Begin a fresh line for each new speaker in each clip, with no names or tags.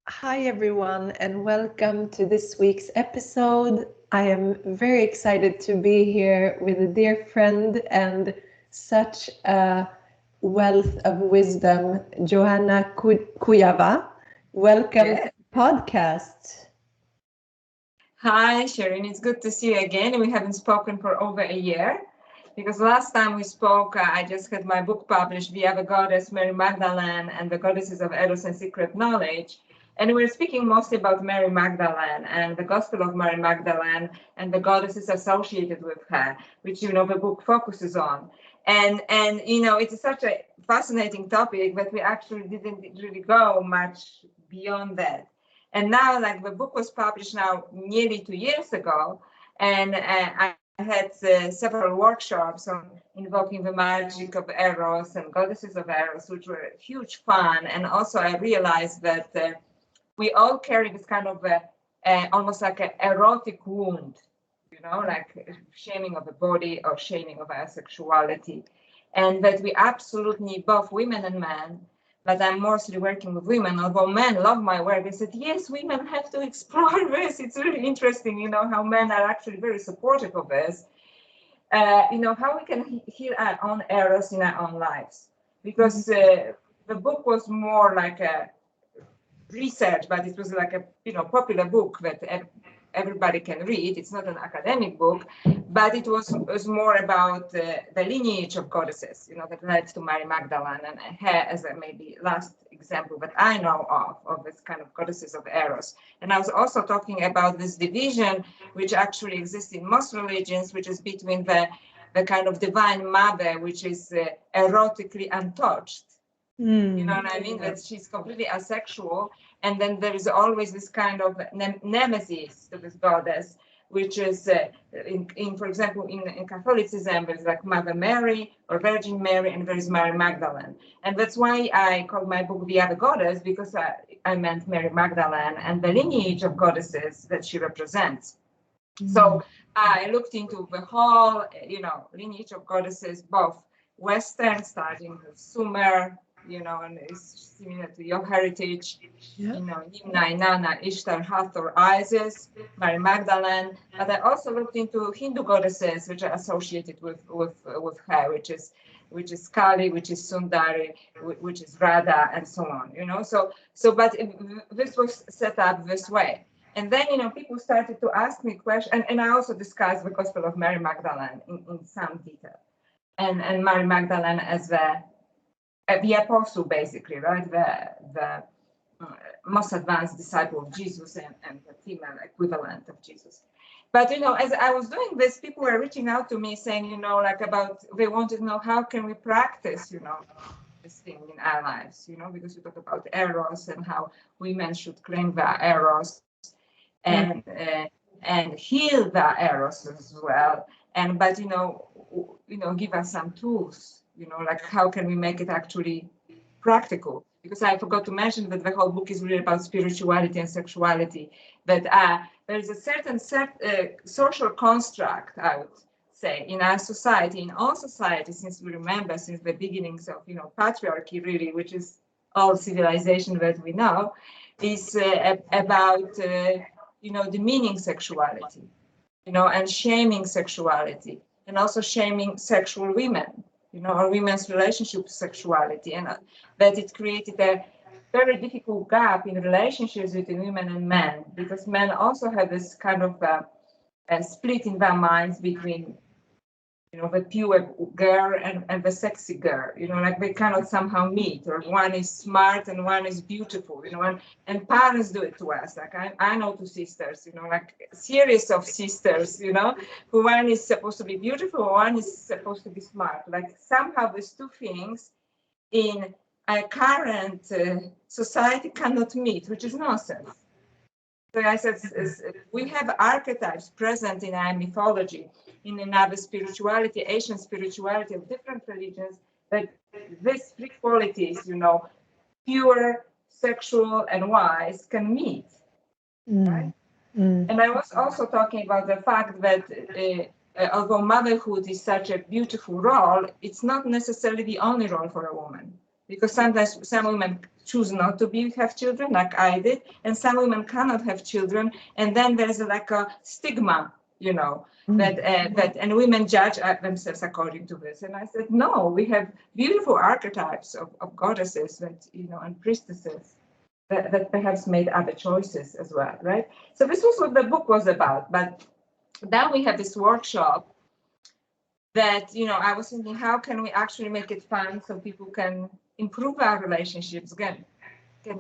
Hi, everyone, and welcome to this week's episode. I am very excited to be here with a dear friend and such a wealth of wisdom, Joanna Kujawa. Welcome to
Yeah.
the podcast.
Hi, Sharon. It's good to see you again. We haven't spoken for over a year because last time we spoke, I just had my book published via the goddess Mary Magdalene and the goddesses of Eros and secret knowledge. And we were speaking mostly about Mary Magdalene and the Gospel of Mary Magdalene and the goddesses associated with her, which, the book focuses on. And it's such a fascinating topic that we actually didn't really go much beyond that. And now, like the book was published now nearly 2 years ago, and I had several workshops on invoking the magic of Eros and goddesses of Eros, which were huge fun. And also, I realized that we all carry this kind of almost like an erotic wound, like shaming of the body or shaming of our sexuality, and that we absolutely need both women and men. But I'm mostly working with women, although men love my work. They said, yes, women have to explore this. It's really interesting, how men are actually very supportive of this. How we can heal our own errors in our own lives. Because the book was more like a research, but it was like a popular book that everybody can read. It's not an academic book, but it was more about the lineage of goddesses, that led to Mary Magdalene and her as a maybe last example that I know of this kind of goddesses of Eros. And I was also talking about this division, which actually exists in most religions, which is between the kind of divine mother, which is erotically untouched. You know what I mean? That she's completely asexual. And then there is always this kind of nemesis to this goddess, which is, for example, in Catholicism, there's like Mother Mary or Virgin Mary, and there is Mary Magdalene. And that's why I called my book The Other Goddess, because I meant Mary Magdalene and the lineage of goddesses that she represents. So I looked into the whole, lineage of goddesses, both Western, starting with Sumer, and it's similar to your heritage, Nimna, Inanna, Ishtar, Hathor, Isis, Mary Magdalene. But I also looked into Hindu goddesses, which are associated with her, which is Kali, which is Sundari, which is Radha, and so on. But this was set up this way. And then, people started to ask me questions, and I also discussed the Gospel of Mary Magdalene in some detail, and Mary Magdalene as the apostle, basically, right? The most advanced disciple of Jesus and the female equivalent of Jesus. But, as I was doing this, people were reaching out to me saying, they wanted to know how can we practice, this thing in our lives, because we talk about Eros and how women should claim their Eros and heal the Eros as well. But give us some tools, like how can we make it actually practical? Because I forgot to mention that the whole book is really about spirituality and sexuality. But there is a certain social construct, I would say, in our society, in all societies, since we remember since the beginnings of patriarchy, really, which is all civilization that we know, is about demeaning sexuality, and shaming sexuality, and also shaming sexual women, or women's relationship to sexuality, and that it created a very difficult gap in relationships between women and men, because men also have this kind of a split in their minds between the pure girl and the sexy girl, like they cannot somehow meet, or one is smart and one is beautiful, and parents do it to us. Like I know two sisters, like a series of sisters, who one is supposed to be beautiful, one is supposed to be smart. Like somehow these two things in a current society cannot meet, which is nonsense. So I said, we have archetypes present in our mythology, in another spirituality, Asian spirituality of different religions, that these three qualities, pure, sexual, and wise, can meet. Right? And I was also talking about the fact that although motherhood is such a beautiful role, it's not necessarily the only role for a woman. because sometimes some women choose not to have children, like I did, and some women cannot have children, and then there's like a stigma, that and women judge themselves according to this. And I said, no, we have beautiful archetypes of goddesses that, and priestesses that perhaps made other choices as well, right? So this was what the book was about. But then we have this workshop that, I was thinking, how can we actually make it fun so people can improve our relationships, can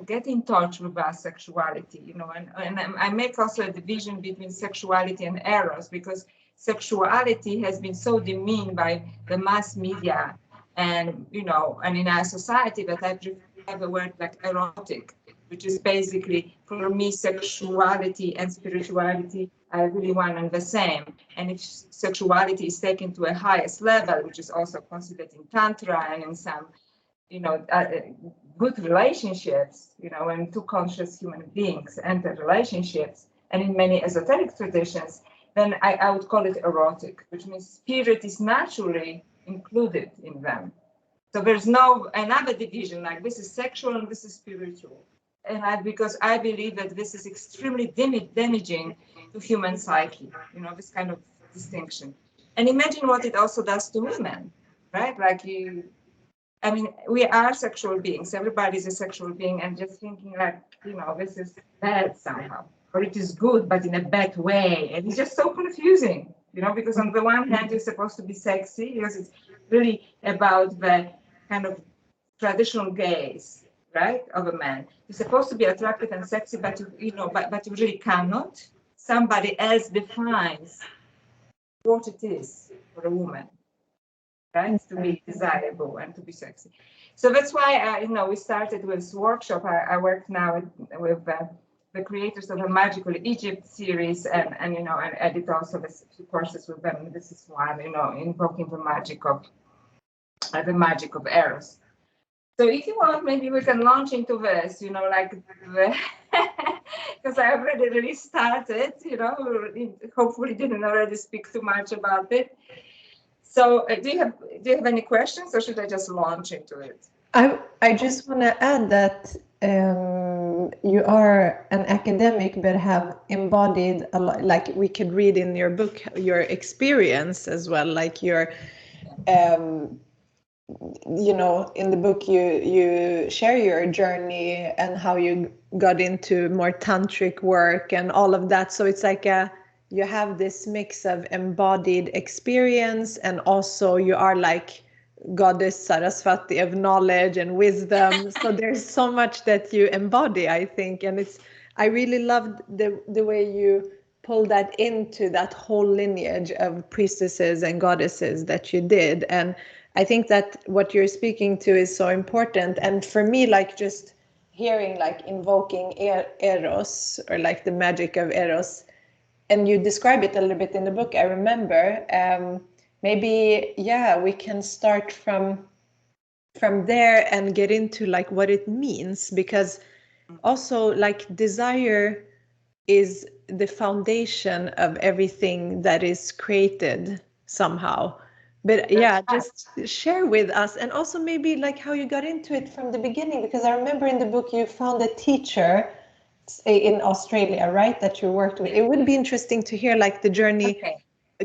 get in touch with our sexuality, and I make also a division between sexuality and eros, because sexuality has been so demeaned by the mass media and, and in our society, that I prefer the word like erotic, which is basically, for me, sexuality and spirituality are really one and the same. And if sexuality is taken to a highest level, which is also considered in Tantra and in some, good relationships, when two conscious human beings enter relationships, and in many esoteric traditions, then I would call it erotic, which means spirit is naturally included in them. So there's no another division, like this is sexual and this is spiritual. And because I believe that this is extremely damaging to human psyche, this kind of distinction. And imagine what it also does to women, right? We are sexual beings. Everybody's a sexual being, and just thinking like, this is bad somehow, or it is good, but in a bad way. And it's just so confusing, because on the one hand, you're supposed to be sexy, because it's really about the kind of traditional gaze, right, of a man. You're supposed to be attractive and sexy, but but you really cannot. Somebody else defines what it is for a woman, right, to be desirable and to be sexy. So that's why we started with this workshop. I work now with the creators of the Magical Egypt series, and and edit also a few courses with them. This is one, invoking the magic of Eros. So if you want, maybe we can launch into this, because I already really started, hopefully didn't already speak too much about it. So do you have any questions, or should I just launch into it?
I just want to add that you are an academic, but have embodied a lot. Like we could read in your book your experience as well. Like your, in the book you share your journey and how you got into more tantric work and all of that. So it's like you have this mix of embodied experience, and also you are like goddess Saraswati of knowledge and wisdom. So there's so much that you embody, I think, and I really loved the way you pull that into that whole lineage of priestesses and goddesses that you did. And I think that what you're speaking to is so important. And for me, like just hearing like invoking Eros, or like the magic of Eros, and you describe it a little bit in the book, I remember. Maybe, we can start from there and get into like what it means, because also like desire is the foundation of everything that is created somehow. But just share with us, and also maybe like how you got into it from the beginning, because I remember in the book you found a teacher in Australia, right, that you worked with. It would be interesting to hear like the journey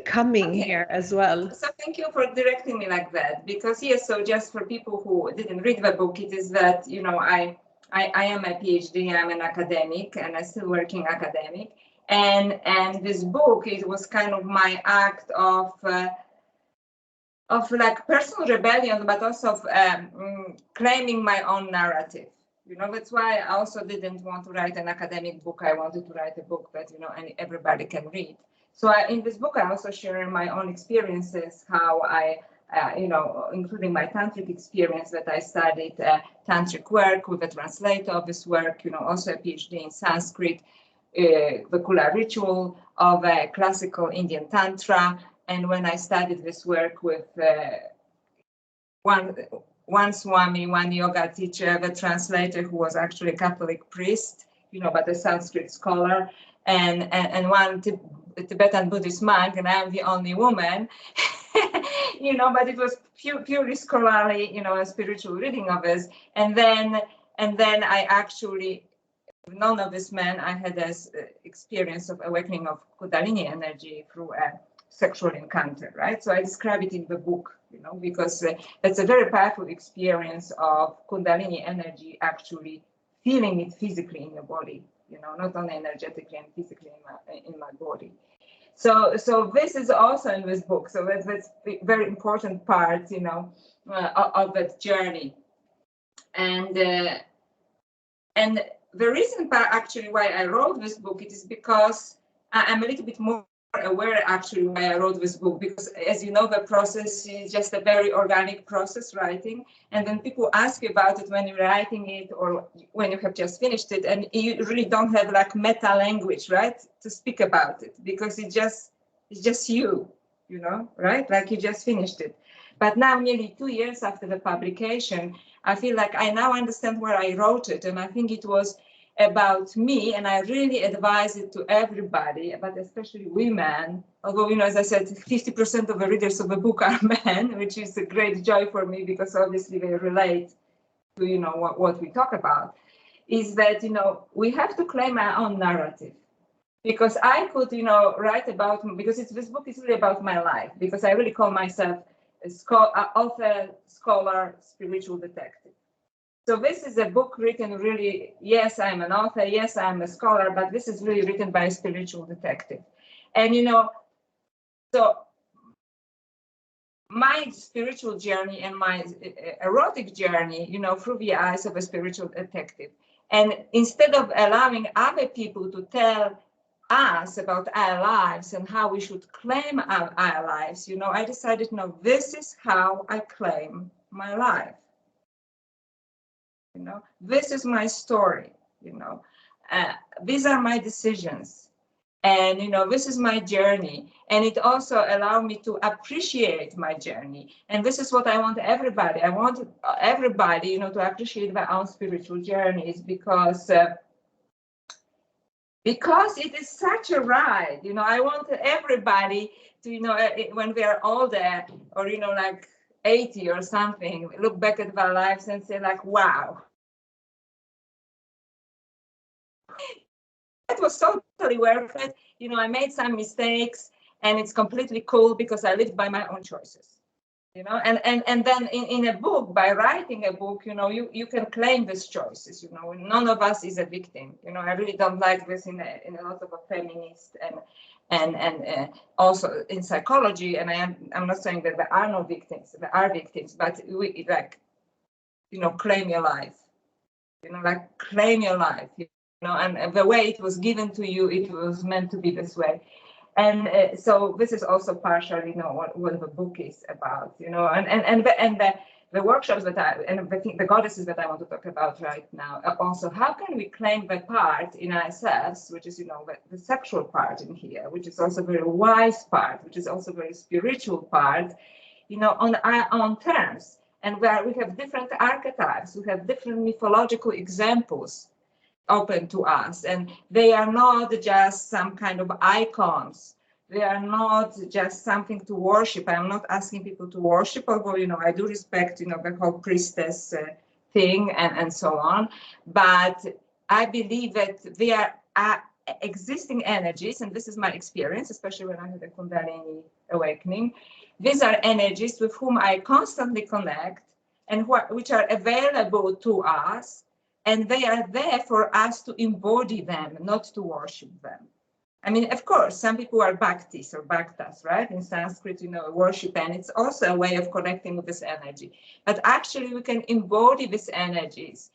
coming here as well.
So thank you for directing me like that, because yes, so just for people who didn't read the book, it is that, I am a PhD, I'm an academic, and I'm still working academic. And this book, it was kind of my act of like personal rebellion, but also of claiming my own narrative. That's why I also didn't want to write an academic book. I wanted to write a book that, everybody can read. So in this book, I also share my own experiences, how I, including my tantric experience, that I studied tantric work with a translator of this work, also a PhD in Sanskrit, the Kula ritual of classical Indian Tantra. And when I studied this work with one Swami, one yoga teacher, the translator who was actually a Catholic priest, but a Sanskrit scholar, and one Tibetan Buddhist monk, and I'm the only woman. but it was purely scholarly, a spiritual reading of this. And then I actually, none of this men, I had this experience of awakening of Kundalini energy through a sexual encounter, right? So I describe it in the book, because it's a very powerful experience of Kundalini energy actually feeling it physically in your body, not only energetically and physically in my body. So this is also in this book. So that's a very important part, of that journey. And the reason actually why I wrote this book, it is because I'm a little bit more aware actually why I wrote this book, because as you know, the process is just a very organic process, writing, and then people ask you about it when you're writing it or when you have just finished it, and you really don't have like meta language, right, to speak about it, because it's just you, right, like you just finished it. But now, nearly 2 years after the publication, I feel like I now understand where I wrote it, and I think it was about me, and I really advise it to everybody, but especially women. Although, as I said, 50% of the readers of the book are men, which is a great joy for me, because obviously they relate to, what we talk about, is that, we have to claim our own narrative. Because I could, write about, because this book is really about my life, because I really call myself author, scholar, spiritual detective. So this is a book written really, yes, I'm an author, yes, I'm a scholar, but this is really written by a spiritual detective. And, so my spiritual journey and my erotic journey, through the eyes of a spiritual detective. And instead of allowing other people to tell us about our lives and how we should claim our lives, I decided, no, this is how I claim my life. This is my story, these are my decisions, and, this is my journey. And it also allowed me to appreciate my journey. And this is what I want everybody. I want everybody, to appreciate their own spiritual journeys, because it is such a ride. I want everybody to, when we are older, or, like 80 or something, look back at their lives and say like, wow. It was totally worth it. I made some mistakes, and it's completely cool, because I lived by my own choices. And then in a book, by writing a book, you can claim these choices. None of us is a victim. I really don't like this in a lot of a feminist and also in psychology. And I'm not saying that there are no victims. There are victims, but we like, claim your life. Like claim your life. And the way it was given to you, it was meant to be this way. And so this is also partially, what the book is about, and the workshops that the goddesses that I want to talk about right now. Also, how can we claim the part in ourselves, which is, the sexual part in here, which is also very wise part, which is also very spiritual part, on our own terms, and where we have different archetypes, we have different mythological examples open to us, and they are not just some kind of icons. They are not just something to worship. I'm not asking people to worship, although I do respect the whole priestess thing and so on. But I believe that they are existing energies, and this is my experience, especially when I had a Kundalini awakening. These are energies with whom I constantly connect, and which are available to us. And they are there for us to embody them, not to worship them. I mean, of course, some people are bhaktis or bhaktas, right? In Sanskrit, worship, and it's also a way of connecting with this energy. But actually, we can embody these energies,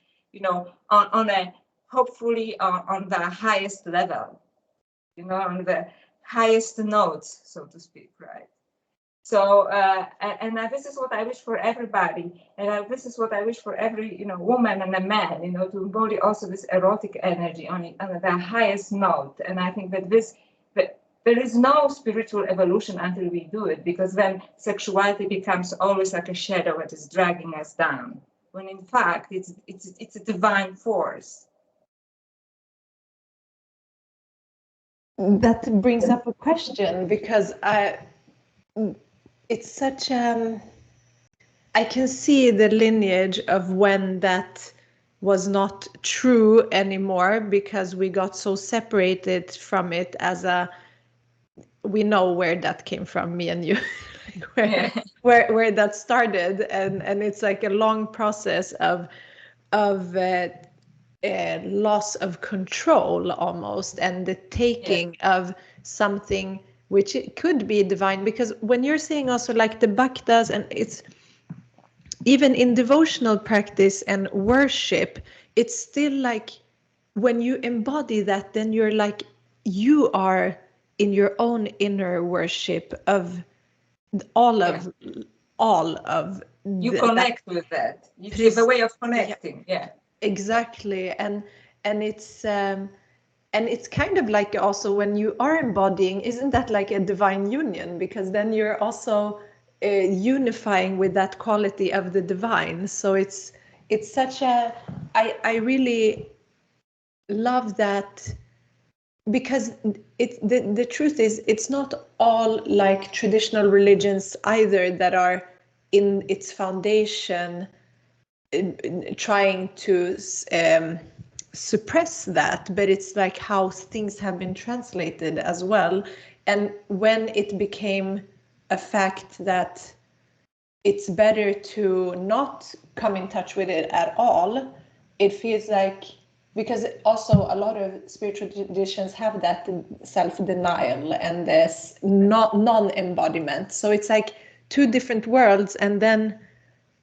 on a, hopefully, on the highest level, on the highest notes, so to speak, right? So, and this is what I wish for everybody, and this is what I wish for every, woman and a man, to embody also this erotic energy on the highest note. And I think that there is no spiritual evolution until we do it, because then sexuality becomes always like a shadow that is dragging us down, when in fact it's a divine force.
That brings up a question, because it's such I can see the lineage of when that was not true anymore, because we got so separated from it as a, we know where that came from, me and you,
Yeah.
where that started, and it's like a long process of loss of control almost, and the taking of something which it could be divine. Because when you're saying also like the bhaktas, and it's even in devotional practice and worship, it's still like when you embody that, then you're like, you are in your own inner worship of all of
You connect with that. It's a way of connecting. Yeah.
Exactly. And it's kind of like also when you are embodying, isn't that like a divine union? Because then you're also unifying with that quality of the divine. So it's such a, I really love that, because the truth is, it's not all like traditional religions either that are in its foundation trying to suppress that, but it's like how things have been translated as well. And when it became a fact that it's better to not come in touch with it at all, it feels like, because also a lot of spiritual traditions have that self-denial and this non-embodiment. So it's like two different worlds. And then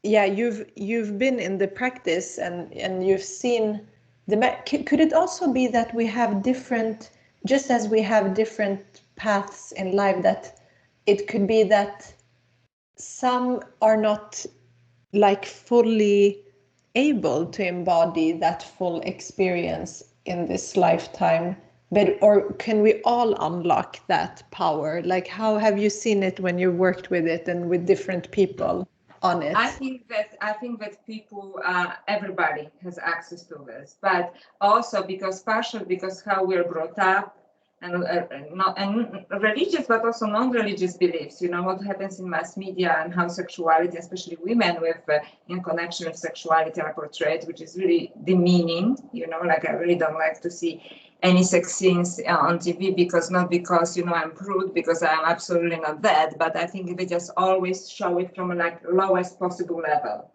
yeah, you've been in the practice, and you've seen could it also be that we have different, just as we have different paths in life, that it could be that some are not like fully able to embody that full experience in this lifetime, but or can we all unlock that power? Like, how have you seen it when you worked with it and with different people on it?
I think that people, everybody has access to this, but also because how we're brought up, and not and religious, but also non-religious beliefs. You know what happens in mass media and how sexuality, especially women with in connection with sexuality, are portrayed, which is really demeaning. You know, like I really don't like to see any sex scenes on TV, because I'm prude, because I'm absolutely not that, but I think they just always show it from like lowest possible level.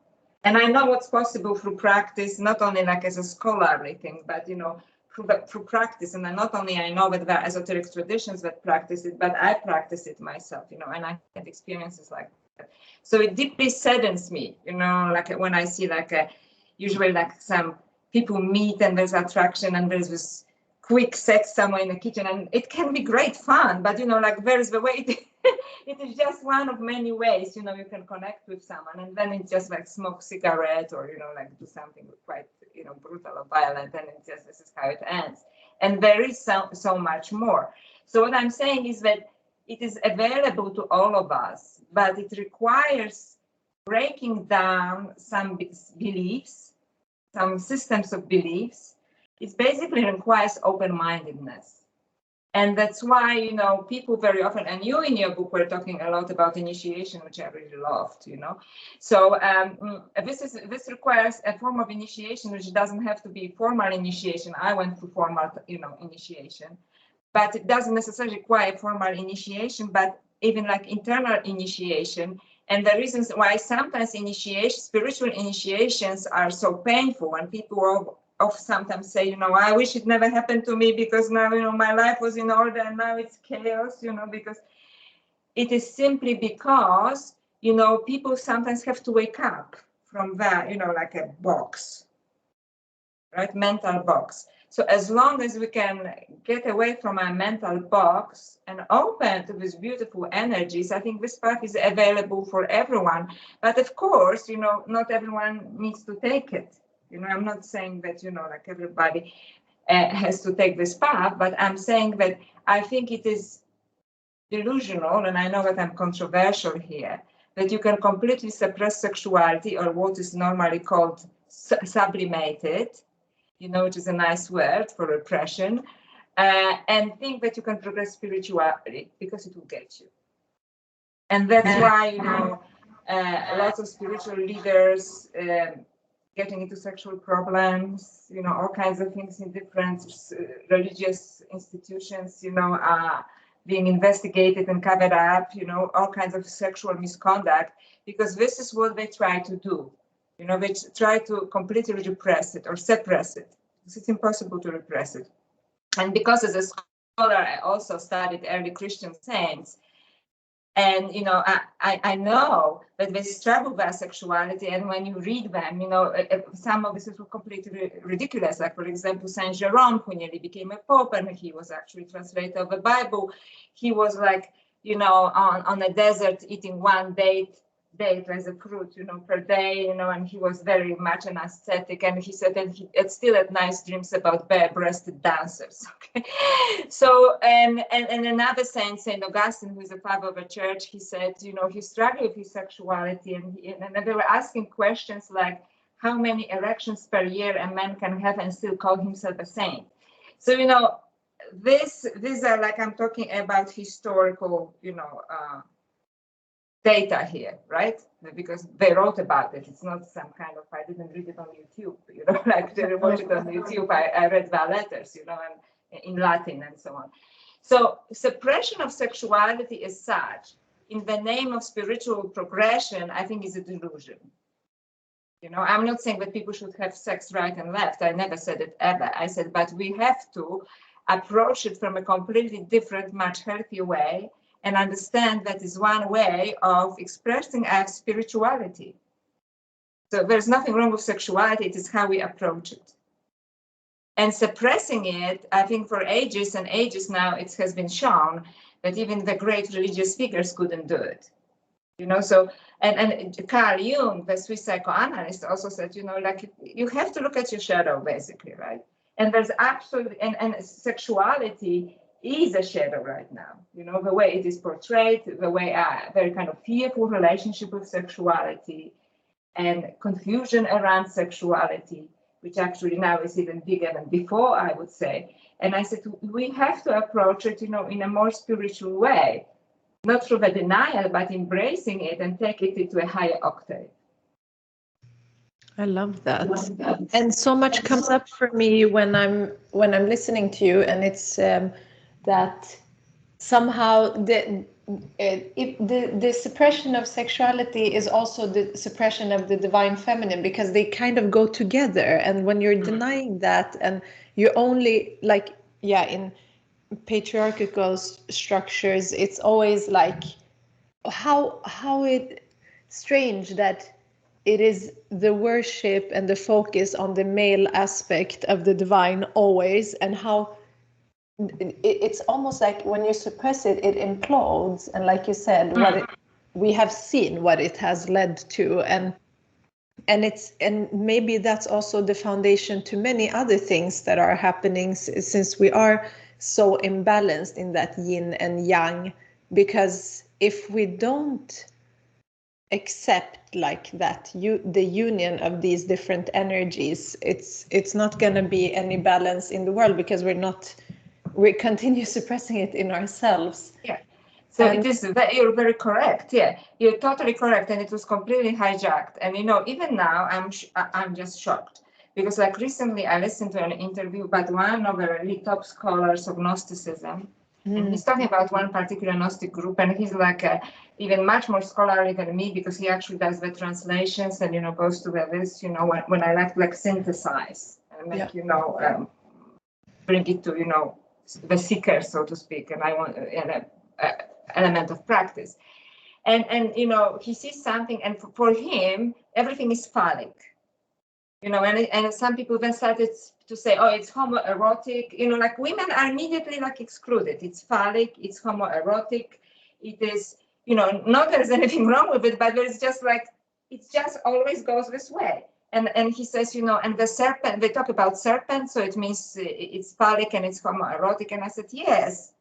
And I know what's possible through practice, not only like as a scholarly thing, but through practice. And not only I know that there are esoteric traditions that practice it, but I practice it myself, and I had experiences like that. So it deeply saddens me, like when I see usually like some people meet and there's attraction and there's this quick sex somewhere in the kitchen, and it can be great fun, but like there's the way it is just one of many ways you can connect with someone, and then it's just like smoke cigarette or like do something quite brutal or violent, and it's just this is how it ends. And there is so much more. So what I'm saying is that it is available to all of us, but it requires breaking down some beliefs, some systems of beliefs. It basically requires open-mindedness. And that's why, people very often, and you in your book were talking a lot about initiation, which I really loved, So this requires a form of initiation, which doesn't have to be formal initiation. I went through formal, initiation, but it doesn't necessarily require formal initiation, but even like internal initiation. And the reasons why sometimes spiritual initiations are so painful, when people sometimes say, I wish it never happened to me, because now, my life was in order and now it's chaos, because it is simply because, people sometimes have to wake up from that, like a box, right? Mental box. So as long as we can get away from our mental box and open to these beautiful energies, I think this path is available for everyone. But of course, not everyone needs to take it. I'm not saying that, like everybody has to take this path, but I'm saying that I think it is delusional, and I know that I'm controversial here, that you can completely suppress sexuality, or what is normally called sublimated, which is a nice word for repression, and think that you can progress spirituality, because it will get you. And that's why, lots of spiritual leaders getting into sexual problems, all kinds of things in different religious institutions, are being investigated and covered up, all kinds of sexual misconduct, because this is what they try to do. They try to completely repress it or suppress it, because it's impossible to repress it. And because as a scholar, I also studied early Christian saints. And, I know that they struggle with sexuality. And when you read them, some of this is completely ridiculous. Like, for example, Saint Jerome, who nearly became a pope, and he was actually translator of the Bible. He was like, on a desert eating one date as a fruit, per day, and he was very much an ascetic. And he said that he still had nice dreams about bare-breasted dancers. Okay, so and another saint, Saint Augustine, who is a father of a church, he said, he struggled with his sexuality, and they were asking questions like, how many erections per year a man can have and still call himself a saint? So these are, like, I'm talking about historical, data here, right? Because they wrote about it. It's not some kind of, I didn't read it on YouTube, like they watch it on YouTube. I read the letters, and in Latin and so on. So suppression of sexuality as such, in the name of spiritual progression, I think is a delusion. I'm not saying that people should have sex right and left. I never said it ever. I said, but we have to approach it from a completely different, much healthier way, and understand that is one way of expressing our spirituality. So there's nothing wrong with sexuality, it is how we approach it. And suppressing it, I think for ages and ages now, it has been shown that even the great religious figures couldn't do it. So, and Carl Jung, the Swiss psychoanalyst, also said, like, you have to look at your shadow, basically, right? And there's absolutely, and sexuality is a shadow right now, the way it is portrayed, the way a very kind of fearful relationship with sexuality and confusion around sexuality, which actually now is even bigger than before, I would say. And I said, we have to approach it, in a more spiritual way, not through the denial, but embracing it and take it into a higher octave.
I love that. And so much comes up for me when I'm listening to you, and it's that somehow the suppression of sexuality is also the suppression of the divine feminine, because they kind of go together. And when you're denying that, and you only, like, in patriarchal structures, it's always like how it strange that it is the worship and the focus on the male aspect of the divine always, and how it's almost like when you suppress it, it implodes. And like you said, we have seen what it has led to, and maybe that's also the foundation to many other things that are happening, since we are so imbalanced in that yin and yang. Because if we don't accept like that, the union of these different energies, it's not going to be any balance in the world, because we continue suppressing it in ourselves.
Yeah. So it is, you're very correct. Yeah, you're totally correct, and it was completely hijacked. And even now, I'm just shocked, because like recently I listened to an interview by one of the really top scholars of Gnosticism, and he's talking about one particular Gnostic group, and he's like even much more scholarly than me, because he actually does the translations and goes to this. When I like synthesize and make bring it to the seeker, so to speak, and I want an element of practice, and he sees something, and for him everything is phallic, and some people then started to say, oh, it's homoerotic, like women are immediately like excluded. It's phallic, it's homoerotic, it is, not there's anything wrong with it, but there's just like, it just always goes this way. And he says, and the serpent, they talk about serpent, so it means it's phallic and it's homoerotic. And I said, yes,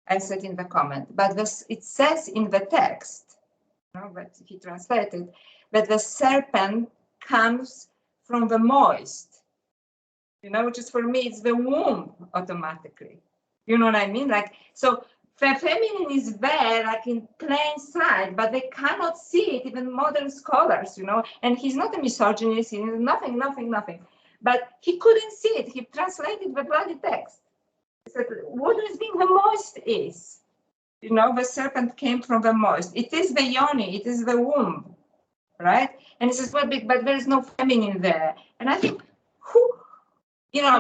I said in the comment, but it says in the text, that he translated, that the serpent comes from the moist, which is, for me, it's the womb automatically. You know what I mean? Like, so the feminine is there, like in plain sight, but they cannot see it, even modern scholars, and he's not a misogynist, he knows nothing. But he couldn't see it. He translated the bloody text. He said, what does mean the moist is? The serpent came from the moist. It is the yoni, it is the womb, right? And he says, well, but there is no feminine there. And I think,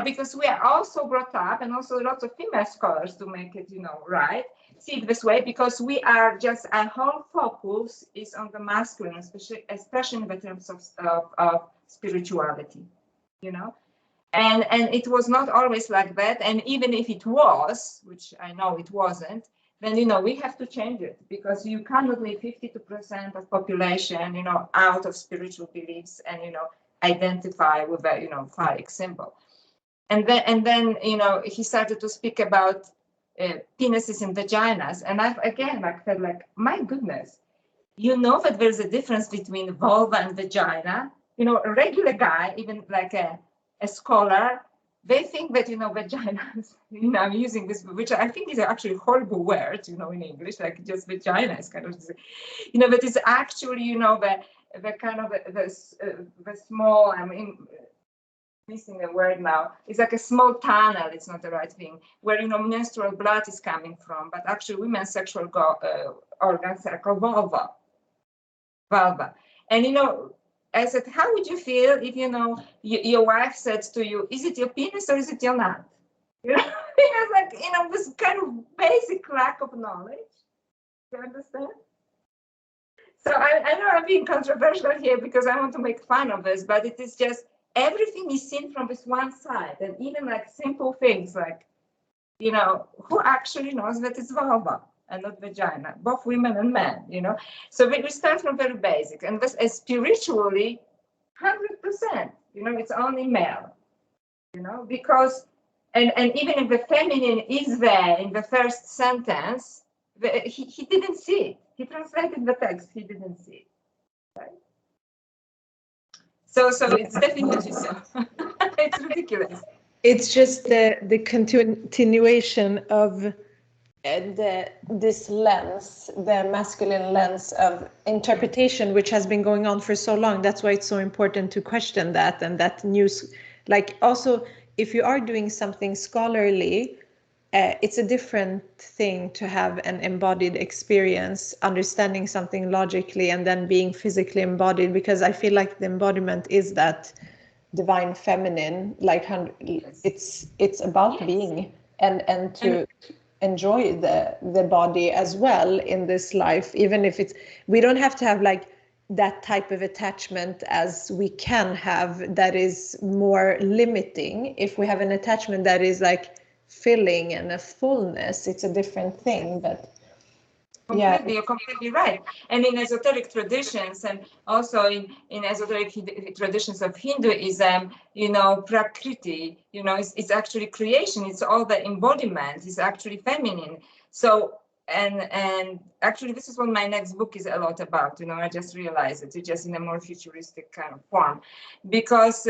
because we are also brought up, and also lots of female scholars to make it, right, see it this way, because we are just, our whole focus is on the masculine, especially in the terms of spirituality, and it was not always like that. And even if it was, which I know it wasn't, then, we have to change it, because you cannot leave 52% of population, out of spiritual beliefs and, identify with a, phallic symbol. And then, he started to speak about penises and vaginas. And I've again felt like, my goodness, that there's a difference between vulva and vagina. A regular guy, even like a scholar, they think that, vaginas, I'm using this, which I think is actually a horrible word, in English, like just vagina is kind of, but it's actually, the kind of the small, missing a word now, it's like a small tunnel, it's not the right thing, where, menstrual blood is coming from, but actually women's sexual organs are called vulva. And, I said, how would you feel if, your wife said to you, is it your penis or is it your nut? Because like, this kind of basic lack of knowledge. You understand? So I know I'm being controversial here because I want to make fun of this, but it is just, everything is seen from this one side. And even like simple things like, who actually knows that it's vulva and not vagina, both women and men, So we start from very basic, and this is spiritually 100%, it's only male, because, and even if the feminine is there in the first sentence, he didn't see it. He translated the text, he didn't see it, right? So it's definitely so. It's ridiculous.
It's just the continuation of this lens, the masculine lens of interpretation, which has been going on for so long. That's why it's so important to question that, and that news, like, also if you are doing something scholarly, it's a different thing to have an embodied experience, understanding something logically and then being physically embodied, because I feel like the embodiment is that divine feminine, like it's about being and to enjoy the body as well in this life, even if we don't have to have like that type of attachment as we can have that is more limiting. If we have an attachment that is like filling and a fullness, it's a different thing. But
completely, you're completely right. And in esoteric traditions, and also in esoteric traditions of Hinduism, prakriti, it's actually creation. It's all the embodiment. It's actually feminine. So, and actually, this is what my next book is a lot about. I just realized it. It's just in a more futuristic kind of form, because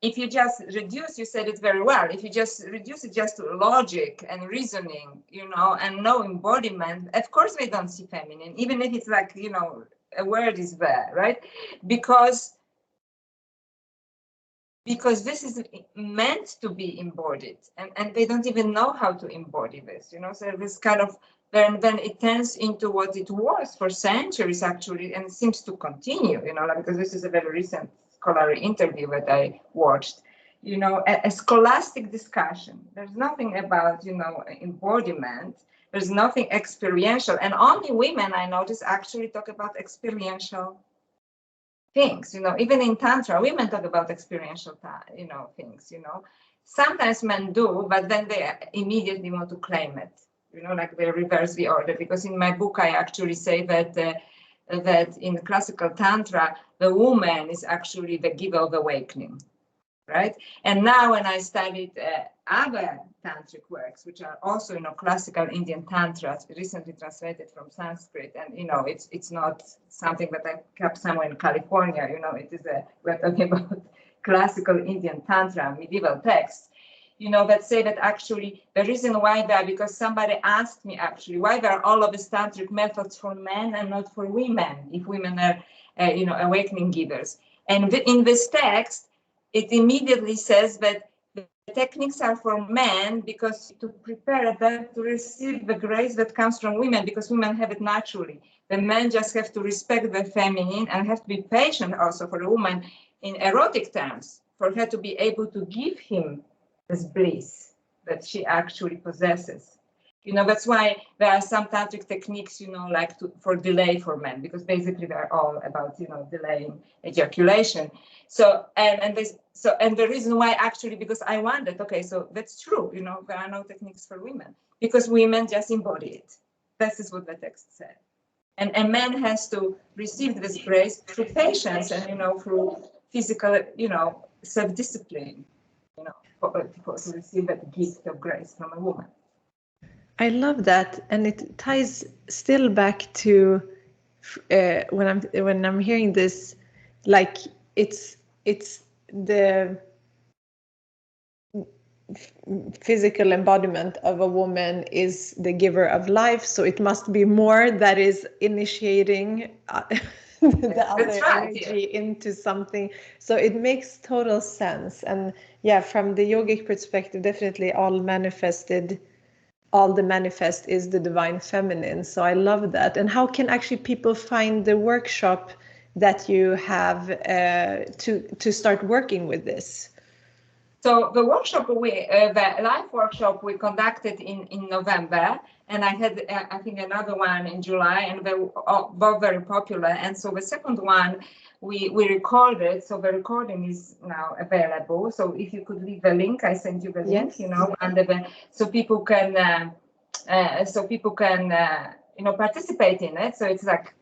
if you just reduce, you said it very well, if you just reduce it just to logic and reasoning, and no embodiment, of course we don't see feminine, even if it's like, a word is there, right? Because this is meant to be embodied, and they don't even know how to embody this, so this kind of, then it turns into what it was for centuries actually, and it seems to continue, because this is a very recent scholarly interview that I watched, a scholastic discussion. There's nothing about, embodiment. There's nothing experiential. And only women, I notice, actually talk about experiential things. Even in Tantra, women talk about experiential, things, Sometimes men do, but then they immediately want to claim it, like they reverse the order. Because in my book, I actually say that in classical Tantra, the woman is actually the giver of awakening, right? And now when I studied other tantric works, which are also, classical Indian Tantra, recently translated from Sanskrit, and, it's not something that I kept somewhere in California, it is we're talking about classical Indian Tantra, medieval texts. That say that actually the reason why that, because somebody asked me actually, why there are all of these tantric methods for men and not for women, if women are, awakening givers. And in this text, it immediately says that the techniques are for men because to prepare them to receive the grace that comes from women, because women have it naturally. The men just have to respect the feminine and have to be patient also for a woman in erotic terms, for her to be able to give him this bliss that she actually possesses. That's why there are some tantric techniques, like for delay for men, because basically they're all about, delaying ejaculation. So the reason why actually, because I wondered, okay, so that's true, there are no techniques for women because women just embody it. That is what the text said. And a man has to receive this grace through patience and, through physical, self-discipline, to receive that gift of grace from a woman.
I love that, and it ties still back to when I'm hearing this, like it's the physical embodiment of a woman is the giver of life, so it must be more that is initiating the other energy into something. So it makes total sense. And yeah, from the yogic perspective, definitely all the manifest is the divine feminine. So I love that. And how can actually people find the workshop that you have to start working with this?
So the workshop, the live workshop we conducted in November, and I had, I think, another one in July, and they were both very popular. And so the second one we recorded, so the recording is now available. So if you could leave the link, I sent you the link, and so people can participate in it. So it's like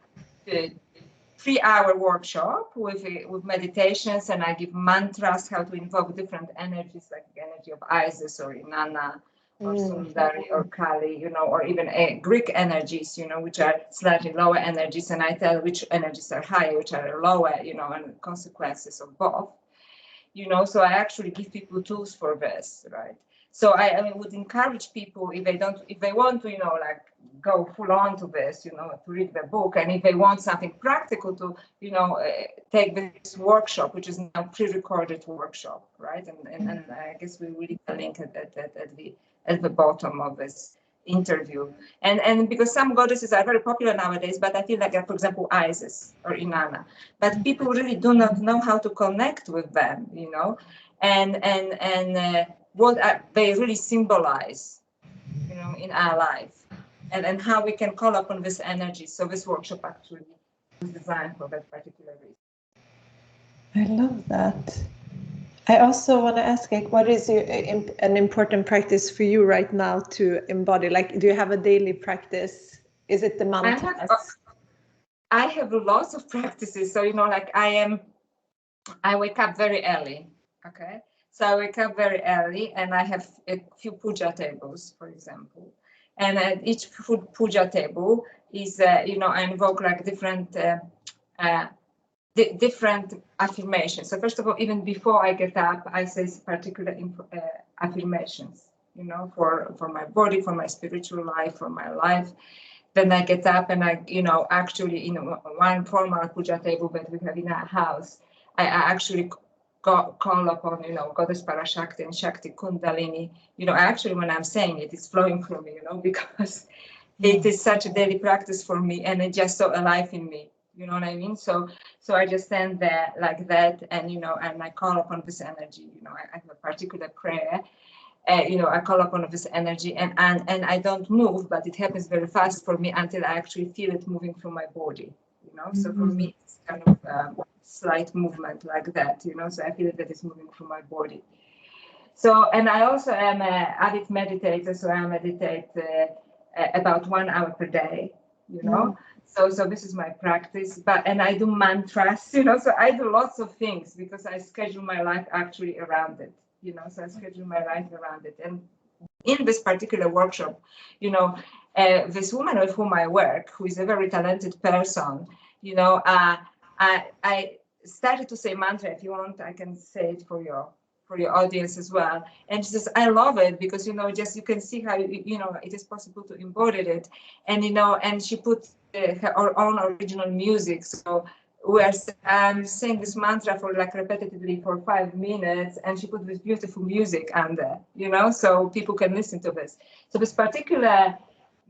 3-hour workshop with meditations, and I give mantras, how to invoke different energies, like the energy of Isis or Inanna or Sundari or Kali, or even Greek energies, which are slightly lower energies, and I tell which energies are higher, which are lower, and consequences of both. So I actually give people tools for this, right? So I would encourage people, if they want to, go full on to this, to read the book, and if they want something practical to, take this workshop, which is now pre-recorded workshop, right? And I guess we will leave the link at the bottom of this interview. And because some goddesses are very popular nowadays, but I feel like, for example, Isis or Inanna, but people really do not know how to connect with them, and what they really symbolize, in our life, and how we can call upon this energy. So this workshop actually was designed for that particular reason.
I love that. I also want to ask, what is an important practice for you right now to embody? Like, do you have a daily practice? Is it the mantras?
I have lots of practices. So, I wake up very early. Okay. So I wake up very early, and I have a few puja tables, for example. And at each puja table is, I invoke like different affirmations. So first of all, even before I get up, I say particular affirmations, for my body, for my spiritual life, for my life. Then I get up and I, actually, one formal puja table that we have in our house, I actually call upon, Goddess Parashakti and Shakti Kundalini. Actually, when I'm saying it, it's flowing from me, because it is such a daily practice for me, and it's just so alive in me. You know what I mean? So I just stand there like that, and and I call upon this energy. I have a particular prayer. I call upon this energy, and I don't move, but it happens very fast for me until I actually feel it moving through my body. So for me, it's kind of slight movement like that. So I feel that it's moving through my body. So, and I also am an avid meditator, so I meditate about 1 hour per day. So this is my practice, and I do mantras, so I do lots of things because I schedule my life actually around it, so I schedule my life around it. And in this particular workshop, this woman with whom I work, who is a very talented person, I started to say mantra. If you want, I can say it for for your audience as well. And she says, I love it because, just you can see how, it is possible to embody it. And, and she put her own original music. So I'm saying this mantra for like repetitively for 5 minutes, and she put this beautiful music under, so people can listen to this. So this particular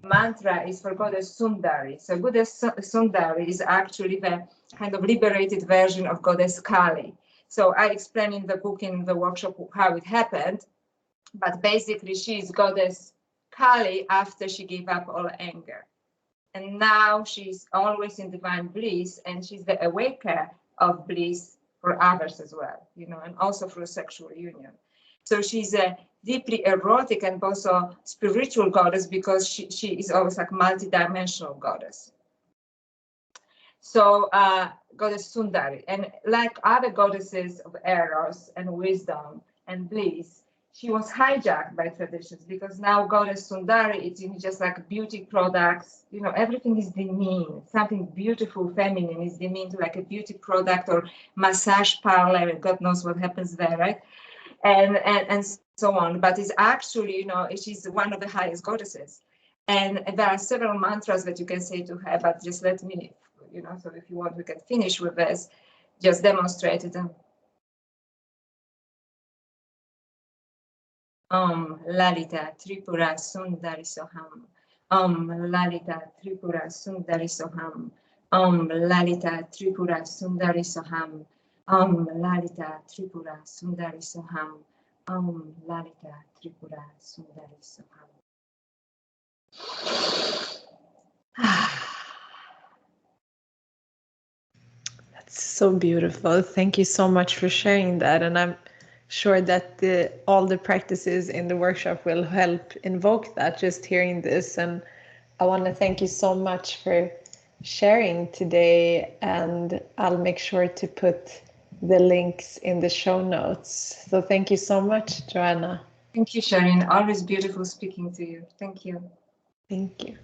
mantra is for goddess Sundari. So goddess Sundari is actually the kind of liberated version of goddess Kali. So I explain in the book, in the workshop, how it happened, but basically she's goddess Kali after she gave up all anger. And now she's always in divine bliss, and she's the awaker of bliss for others as well, and also through sexual union. So she's a deeply erotic and also spiritual goddess because she is always like multi-dimensional goddess. So goddess Sundari, and like other goddesses of Eros and wisdom and bliss, she was hijacked by traditions because now goddess Sundari, it's just like beauty products, everything is demeaned. Something beautiful, feminine is demeaned like a beauty product or massage parlor, and God knows what happens there, right? And so on. But it's actually, she's one of the highest goddesses. And there are several mantras that you can say to her, but just let me, so if you want, we can finish with this, just demonstrate it. Om Lalita Tripura Sundari Soham. Om Lalita Tripura Sundari Soham. Om Lalita Tripura Sundari Soham. Om Lalita Tripura Sundari Soham. Om Lalita Tripura Sundari Soham.
That's so beautiful. Thank you so much for sharing that. And I'm sure that all the practices in the workshop will help invoke that, just hearing this. And I want to thank you so much for sharing today. And I'll make sure to put the links in the show notes. So thank you so much, Joanna.
Thank you, Sharon. Always beautiful speaking to you. Thank you.
Thank you.